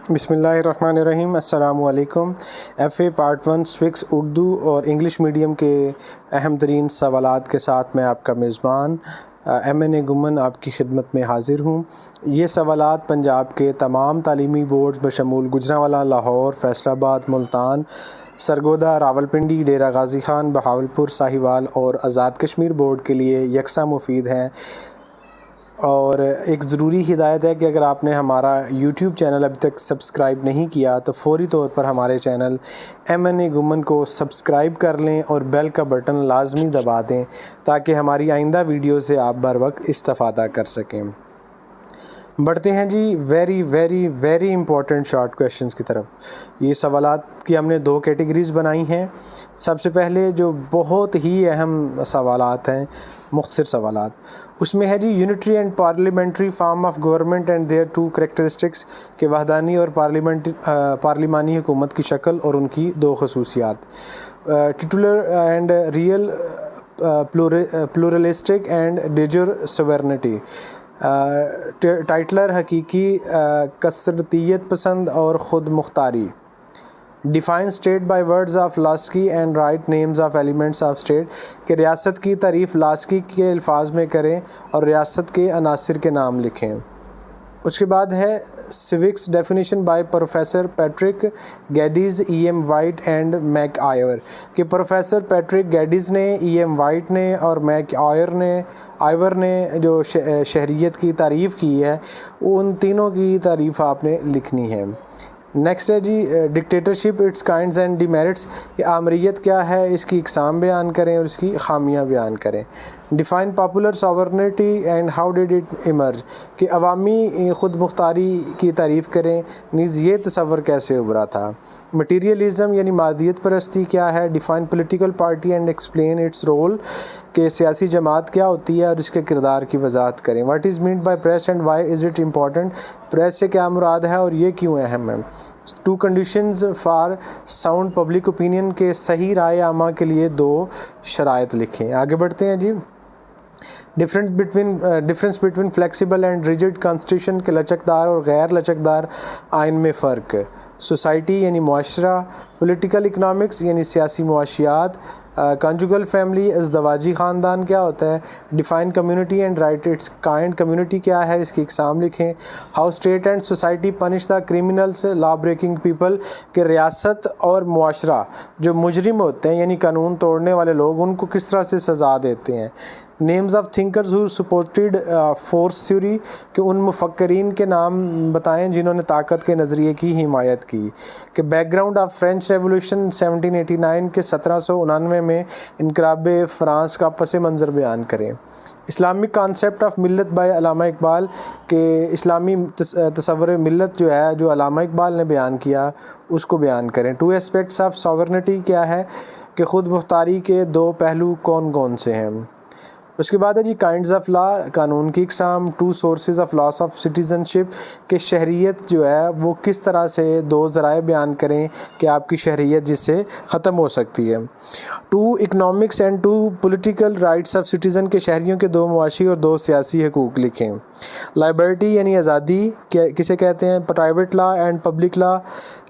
بسم اللہ الرحمن الرحیم. السلام علیکم. FA پارٹ 1 سوکس اردو اور انگلش میڈیم کے اہم ترین سوالات کے ساتھ میں آپ کا میزبان MNA گمن آپ کی خدمت میں حاضر ہوں. یہ سوالات پنجاب کے تمام تعلیمی بورڈز بشمول گوجرانوالا، لاہور، فیصل آباد، ملتان، سرگودا، راولپنڈی، ڈیرہ غازی خان، بہاولپور، ساہیوال اور آزاد کشمیر بورڈ کے لیے یکساں مفید ہیں. اور ایک ضروری ہدایت ہے کہ اگر آپ نے ہمارا یوٹیوب چینل ابھی تک سبسکرائب نہیں کیا تو فوری طور پر ہمارے چینل MNA گمن کو سبسکرائب کر لیں اور بیل کا بٹن لازمی دبا دیں تاکہ ہماری آئندہ ویڈیو سے آپ بر وقت استفادہ کر سکیں. بڑھتے ہیں جی ویری امپورٹنٹ شارٹ کویشچنز کی طرف. یہ سوالات کی ہم نے 2 کیٹیگریز بنائی ہیں. سب سے پہلے جو بہت ہی اہم سوالات ہیں، مختصر سوالات، اس میں ہے جی unitary and parliamentary form of government and their 2 characteristics, کہ وحدانی اور پارلیمانی حکومت کی شکل اور ان کی 2 خصوصیات. Titular and real pluralistic and de jure sovereignty. Titular حقیقی کثرتیت پسند اور خود مختاری. Define state by words of Laski and write names of elements of state, کہ ریاست کی تعریف لاسکی کے الفاظ میں کریں اور ریاست کے عناصر کے نام لکھیں. اس کے بعد ہے civics definition by professor Patrick Geddes, EM White and MacIver, کہ پروفیسر پیٹرک گیڈیز نے، EM وائٹ نے اور میک آئیور نے جو شہریت کی تعریف کی ہے، ان تینوں کی تعریف آپ نے لکھنی ہے. نیکسٹ ہے جی dictatorship, its kinds and demerits, کہ آمریت کیا ہے، اس کی اقسام بیان کریں اور اس کی خامیاں بیان کریں. Define popular sovereignty and how did it emerge, کہ عوامی خود مختاری کی تعریف کریں، نیز یہ تصور کیسے ابھرا تھا. مٹیریلزم یعنی مادیت پرستی کیا ہے. Define political party and explain its role, کہ سیاسی جماعت کیا ہوتی ہے اور اس کے کردار کی وضاحت کریں. What is meant by press and why is it important, press سے کیا مراد ہے اور یہ کیوں اہم ہے. 2 conditions for sound public opinion, کے صحیح رائے عامہ کے لیے 2 شرائط لکھیں. آگے بڑھتے ہیں جی. Difference between flexible and rigid constitution, کے لچکدار اور غیر لچکدار آئین میں فرق. سوسائٹی یعنی معاشرہ. پولیٹیکل اکنامکس یعنی سیاسی معاشیات. کنجوگل فیملی ازدواجی خاندان کیا ہوتا ہے. Define community and write its kind, community کیا ہے، اس کی اقسام لکھیں. How state and society punish the criminals law breaking people, کہ ریاست اور معاشرہ جو مجرم ہوتے ہیں یعنی قانون توڑنے والے لوگ، ان کو کس طرح سے سزا دیتے ہیں. Names of thinkers who supported force theory, کہ ان مفکرین کے نام بتائیں جنہوں نے طاقت کے نظریے کی حمایت کی. کہ back ground of French revolution 1789، کے 1799 میں انقلاب فرانس کا پس منظر بیان کریں. اسلامک کانسیپٹ آف ملت بائی علامہ اقبال، کہ اسلامی تصور ملت جو ہے، جو علامہ اقبال نے بیان کیا، اس کو بیان کریں. 2 اسپیکٹس آف ساورنٹی کیا ہے، کہ خود مختاری کے 2 پہلو کون کون سے ہیں. اس کے بعد ہے جی کائنڈز آف لا، قانون کی اقسام. 2 sources of laws of citizenship, کہ شہریت جو ہے وہ کس طرح سے 2 ذرائع بیان کریں کہ آپ کی شہریت جس سے ختم ہو سکتی ہے. 2 economics and 2 political rights of citizen, کے شہریوں کے 2 معاشی اور 2 سیاسی حقوق لکھیں. لائبرٹی یعنی آزادی کسے کہتے ہیں. Private law and public law,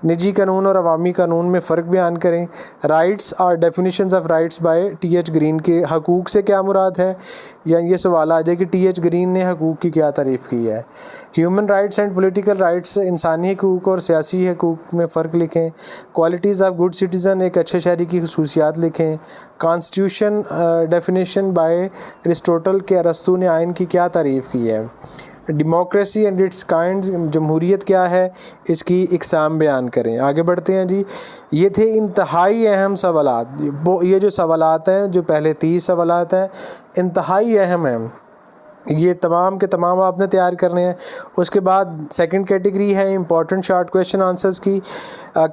نجی قانون اور عوامی قانون میں فرق بیان کریں. رائٹس اور definitions of rights by TH green, کے حقوق سے کیا مراد ہے، یا یہ سوال آ جائے کہ TH گرین نے حقوق کی کیا تعریف کی ہے. Human rights and political rights, انسانی حقوق اور سیاسی حقوق میں فرق لکھیں. کوالٹیز آف گڈ سٹیزن، ایک اچھے شہری کی خصوصیات لکھیں. کانسٹیٹیوشن ڈیفینیشن بائی ارسطوٹل، کے ارسطو نے آئین کی کیا تعریف کی ہے. ڈیموکریسی اینڈ اٹس کائنڈز، جمہوریت کیا ہے، اس کی اقسام بیان کریں. آگے بڑھتے ہیں جی. یہ تھے انتہائی اہم سوالات. یہ جو سوالات ہیں، جو پہلے 30 سوالات ہیں، انتہائی اہم ہیں. یہ تمام کے تمام آپ نے تیار کرنے ہیں. اس کے بعد سیکنڈ کیٹیگری ہے امپورٹنٹ شارٹ کویشچن آنسرز کی.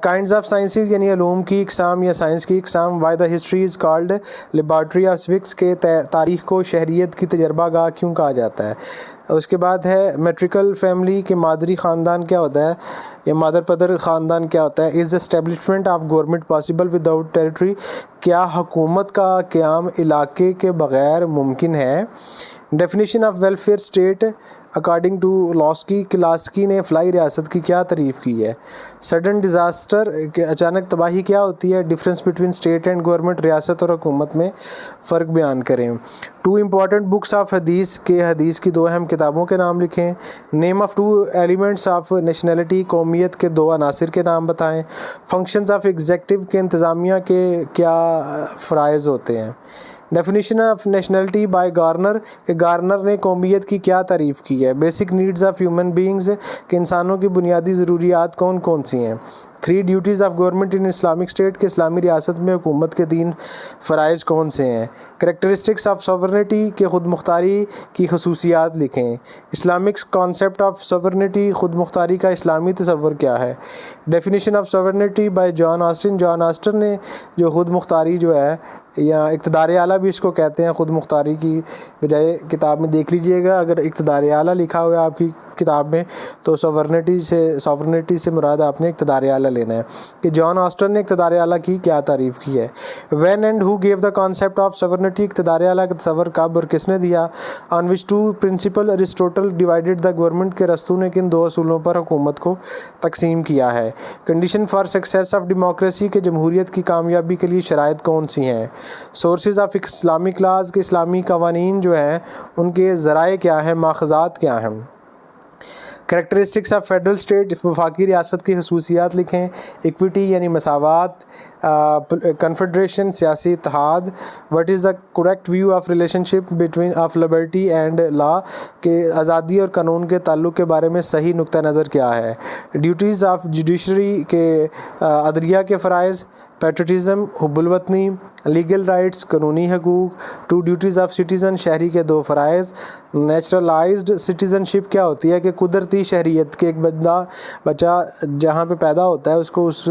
کائنڈز آف سائنسز یعنی علوم کی اقسام یا سائنس کی اقسام. Why the history is called laboratory of civics, کے تاریخ کو شہریت کی تجربہ گاہ کیوں کہا جاتا ہے. اس کے بعد ہے میٹریکل فیملی، کہ مادری خاندان کیا ہوتا ہے یا مادر پدر خاندان کیا ہوتا ہے. Is establishment of government possible without territory, کیا حکومت کا قیام علاقے کے بغیر ممکن ہے. Definition of welfare state, according to Laski کہ لاسکی نے فلاحی ریاست کی کیا تعریف کی ہے. سڈن ڈیزاسٹر کہ اچانک تباہی کیا ہوتی ہے. Difference between state and government ریاست اور حکومت میں فرق بیان کریں. 2 امپورٹنٹ بکس آف حدیث کہ حدیث کی 2 اہم کتابوں کے نام لکھیں. Name of 2 elements of nationality کقومیت کے 2 عناصر کے نام بتائیں. فنکشنز آف ایگزیکٹو کے انتظامیہ کے کیا فرائض ہوتے ہیں. Definition of nationality by Garner کہ گارنر نے قومیت کی کیا تعریف کی ہے. Basic needs of human beings کہ انسانوں کی بنیادی ضروریات کون کون سی ہیں. 3 duties of government in Islamic state کہ اسلامی ریاست میں حکومت کے 3 فرائض کون سے ہیں. کریکٹرسٹکس آف ساورنٹی کہ خود مختاری کی خصوصیات لکھیں. اسلامک کانسیپٹ آف ساورنٹی خود مختاری کا اسلامی تصور کیا ہے. Definition of sovereignty by John Austin. John Austin نے جو خود مختاری جو ہے یا اقتدار اعلیٰ بھی اس کو کہتے ہیں, خود مختاری کی بجائے کتاب میں دیکھ لیجئے گا, اگر اقتدار اعلیٰ لکھا ہوا ہے آپ کی کتاب میں تو ساورنٹی سے مراد آپ نے اقتدار اعلیٰ لینا ہے. کہ جان آسٹن نے اقتدار اعلیٰ کی کیا تعریف کی ہے. When and who gave the concept of sovereignty اقتدار اعلیٰ کا تصور کب اور کس نے دیا. On which 2 principle Aristotle divided the government کے ارسطو نے کن 2 اصولوں پر حکومت کو تقسیم کیا ہے. Condition for success of democracy کہ جمہوریت کی کامیابی کے لیے شرائط کون سی ہیں. سورسز آف اسلامک لاز کہ اسلامی قوانین جو ہیں ان کے ذرائع کیا ہیں, ماخذات کیا ہیں. کریکٹرسٹکس آف فیڈرل اسٹیٹ وفاقی ریاست کی خصوصیات لکھیں. ایکویٹی یعنی مساوات. کنفیڈریشن سیاسی اتحاد. What is the correct view of relationship between of liberty and law کہ آزادی اور قانون کے تعلق کے بارے میں صحیح نقطہ نظر کیا ہے. ڈیوٹیز آف جوڈیشری کے عدلیہ کے فرائض. پیٹریٹزم حب الوطنی. لیگل رائٹس قانونی حقوق. 2 ڈیوٹیز آف سٹیزن شہری کے 2 فرائض. نیچرلائزڈ سٹیزن شپ کیا ہوتی ہے کہ قدرتی شہریت کے ایک بچہ جہاں پہ پیدا ہوتا ہے اس کو اس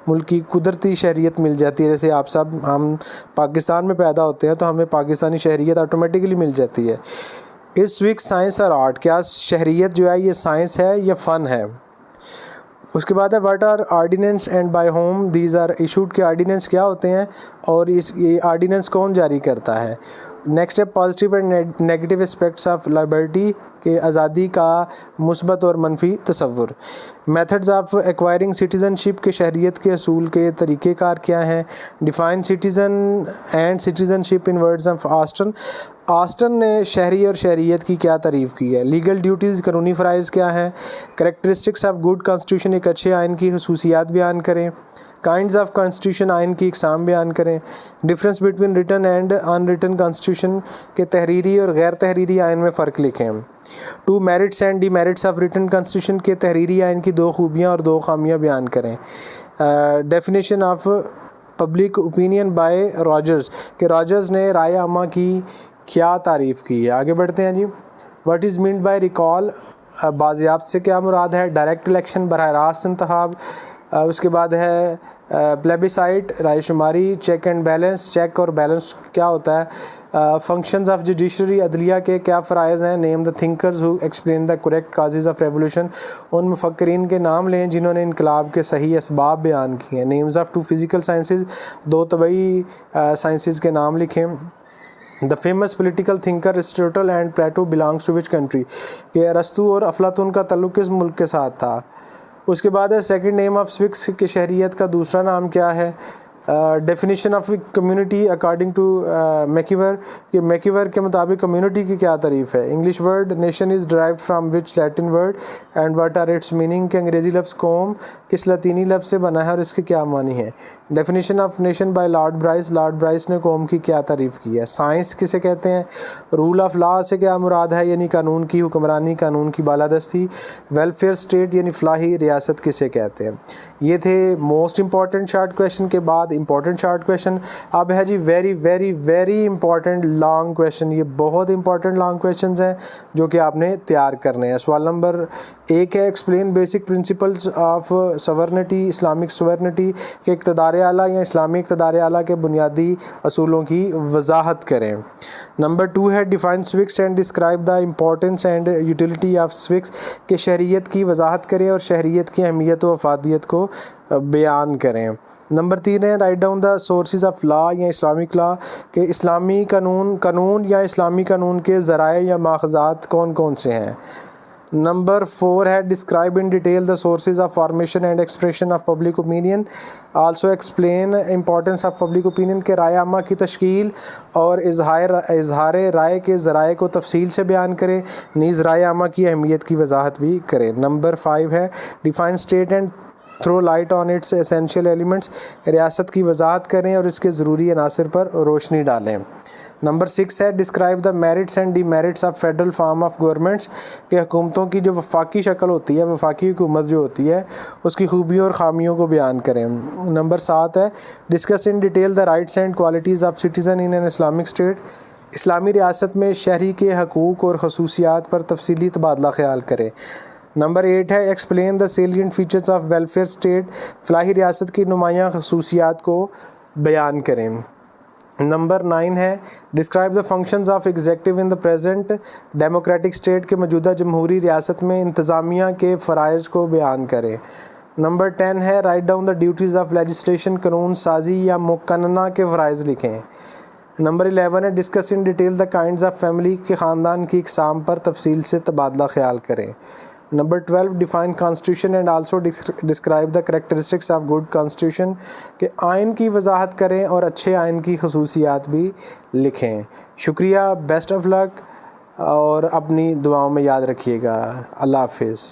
ملک کی قدرتی شہریت مل جاتی ہے. جیسے آپ سب ہم پاکستان میں پیدا ہوتے ہیں تو ہمیں پاکستانی شہریت آٹومیٹکلی مل جاتی ہے. اس ویک سائنس اور آرٹ کیا شہریت جو ہے یہ سائنس ہے یا فن ہے. اس کے بعد ہے what are ordinances and by whom these are issued کے آرڈیننس کیا ہوتے ہیں اور یہ آرڈیننس کون جاری کرتا ہے. نیکسٹ ہے positive and negative aspects of liberty کہ آزادی کا مثبت اور منفی تصور. Methods of acquiring citizenship کے شہریت کے اصول کے طریقہ کار کیا ہیں. Define citizen and citizenship in words of Austin. Austin نے شہری اور شہریت کی کیا تعریف کی ہے. لیگل ڈیوٹیز قانونی فرائض کیا ہیں. کریکٹرسٹکس آف گڈ کانسٹیٹیوشن ایک اچھے آئین کی خصوصیات بیان کریں. کائنڈز آف کانسٹیٹیوشن آئین کی اقسام بیان کریں. Difference between written and in written constitution کے تحریری اور غیر تحریری آئین میں فرق لکھیں. 2 merits and D merits of return constitution کے تحریری آئین کی 2 خوبیاں اور 2 خامیاں بیان کریں. Definition of public opinion by Rogers کہ راجرز نے رائے عامہ کی کیا تعریف کی ہے. آگے بڑھتے ہیں جی. What is meant by recall بازیافت سے کیا مراد ہے. ڈائریکٹ الیکشن براہ راست انتخاب. اس کے بعد ہے پلیبیسائٹ رائے شماری. چیک اینڈ بیلنس چیک اور بیلنس کیا ہوتا ہے. فنکشنز آف جوڈیشری عدلیہ کے کیا فرائض ہیں. Name the thinkers who explain the correct causes of revolution ان مفکرین کے نام لیں جنہوں نے انقلاب کے صحیح اسباب بیان کیے ہیں. نیمز آف 2 فزیکل سائنسز 2 طبعی سائنسز کے نام لکھیں. The famous political thinker Aristotle and Plato belongs to which country کہ ارسطو اور افلاطون کا تعلق کس ملک کے ساتھ تھا. اس کے بعد ہے سیکنڈ نیم آف سوکس کہ شہریت کا دوسرا نام کیا ہے. Definition of community according to MacIver کہ میکیور کے مطابق کمیونٹی کی کیا تعریف ہے. English word nation is derived from which Latin word and what are its meaning کہ انگریزی لفظ قوم کس لاطینی لفظ سے بنا ہے اور اس کے کیا معنی ہے. Definition of nation by lord Bryce. Lord Bryce نے قوم کی کیا تعریف کی ہے. سائنس کسے کہتے ہیں. رول آف لا سے کیا مراد ہے یعنی قانون کی حکمرانی قانون کی بالادستی. ویلفیئر اسٹیٹ یعنی فلاحی ریاست کسے کہتے ہیں. یہ تھے موسٹ امپورٹنٹ شارٹ کویشچن کے بعد امپورٹنٹ شارٹ کویشچن. اب ہے جی very very very important long question. یہ بہت امپورٹنٹ لانگ کویشچنز ہیں جو کہ آپ نے تیار کرنے ہیں. سوال نمبر 1 ہے explain basic principles of sovereignty Islamic sovereignty کہ اقتدار اعلیٰ یا اسلامی اقتدار اعلیٰ کے بنیادی اصولوں کی وضاحت کریں. نمبر 2 ہے define civics and describe the importance and utility of civics کہ شہریت کی وضاحت کریں اور شہریت کی اہمیت و افادیت کو بیان کریں. نمبر 3 ہے write down the sources of law یا اسلامک لا کہ اسلامی قانون یا اسلامی قانون کے ذرائع یا ماخذات کون کون سے ہیں. نمبر 4 ہے describe in detail the sources of formation and expression of public opinion. Also explain importance of public opinion کے رائے عامہ کی تشکیل اور اظہار رائے کے ذرائع کو تفصیل سے بیان کریں. نیز رائے عامہ کی اہمیت کی وضاحت بھی کریں. نمبر 5 ہے define state and through light on its essential elements. ریاست کی وضاحت کریں اور اس کے ضروری عناصر پر روشنی ڈالیں. نمبر 6 ہے describe the merits and D merits of federal form of governments. کہ حکومتوں کی جو وفاقی شکل ہوتی ہے، وفاقی حکومت جو ہوتی ہے، اس کی خوبیوں اور خامیوں کو بیان کریں. نمبر 7 ہے discuss in detail the rights and qualities of citizen in an Islamic state. اسلامی ریاست میں شہری کے حقوق اور خصوصیات پر تفصیلی تبادلہ خیال کریں. نمبر 8 ہے explain the salient features of welfare state. فلاحی ریاست کی نمایاں خصوصیات کو بیان کریں. نمبر 9 ہے describe the functions of executive in the present democratic state. کے موجودہ جمہوری ریاست میں انتظامیہ کے فرائض کو بیان کریں. نمبر 10 ہے write down the duties of legislation. قانون سازی یا مقننہ کے فرائض لکھیں. نمبر 11 ہے discuss in detail the kinds of family. کے خاندان کی اقسام پر تفصیل سے تبادلہ خیال کریں. Number 12 define constitution and also describe the characteristics of good constitution. کہ آئین کی وضاحت کریں اور اچھے آئین کی خصوصیات بھی لکھیں. شکریہ، بیسٹ آف لک، اور اپنی دعاؤں میں یاد رکھیے گا. اللہ حافظ.